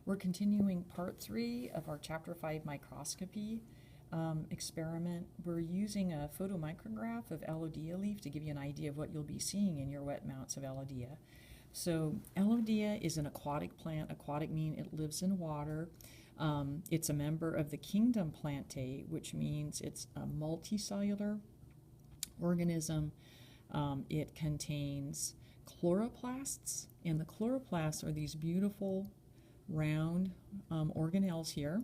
We're continuing part 3 of our chapter 5 microscopy experiment. We're using a photomicrograph of Elodea leaf to give you an idea of what you'll be seeing in your wet mounts of Elodea. So Elodea is an aquatic plant. Aquatic means it lives in water. It's a member of the kingdom Plantae, which means it's a multicellular organism. It contains chloroplasts, and the chloroplasts are these beautiful round organelles here.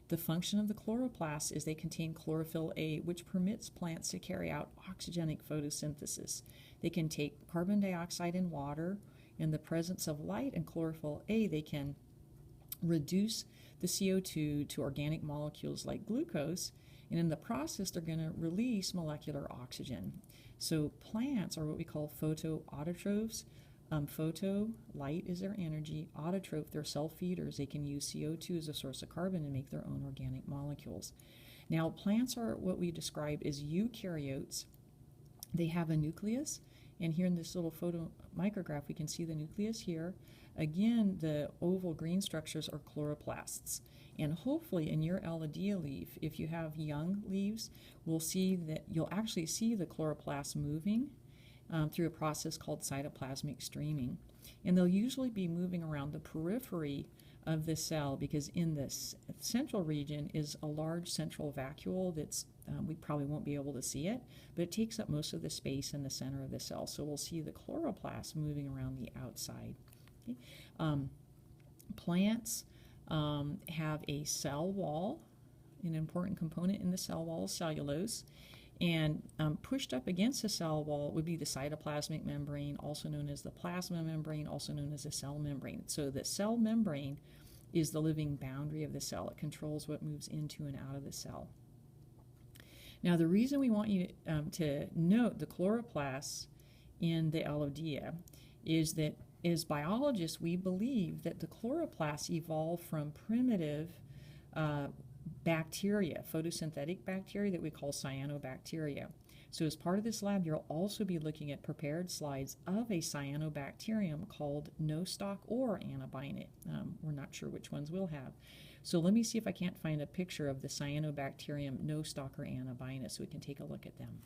The function of the chloroplasts is they contain chlorophyll A, which permits plants to carry out oxygenic photosynthesis. They can take carbon dioxide and water. In the presence of light and chlorophyll A, they can reduce the CO2 to organic molecules like glucose, and in the process they're going to release molecular oxygen. So plants are what we call photoautotrophs. Photo, light is their energy. Autotroph, they're self-feeders. They can use CO2 as a source of carbon and make their own organic molecules. Now, plants are what we describe as eukaryotes. They have a nucleus, and here in this little photo micrograph we can see the nucleus here. Again, the oval green structures are chloroplasts. And hopefully in your Elodea leaf, if you have young leaves, we'll see that you'll actually see the chloroplasts moving through a process called cytoplasmic streaming. And they'll usually be moving around the periphery of the cell, because in this central region is a large central vacuole that's we probably won't be able to see it, but it takes up most of the space in the center of the cell. So we'll see the chloroplasts moving around the outside. Okay. Plants have a cell wall. An important component in the cell wall is cellulose. And pushed up against the cell wall would be the cytoplasmic membrane, also known as the plasma membrane, also known as the cell membrane. So the cell membrane is the living boundary of the cell. It controls what moves into and out of the cell. Now, the reason we want you to note the chloroplasts in the Elodea is that as biologists, we believe that the chloroplasts evolved from primitive bacteria, photosynthetic bacteria that we call cyanobacteria. So as part of this lab, you'll also be looking at prepared slides of a cyanobacterium called nostoc or anabinet. We're not sure which ones we'll have. So let me see if I can't find a picture of the cyanobacterium nostoc or anabinet so we can take a look at them.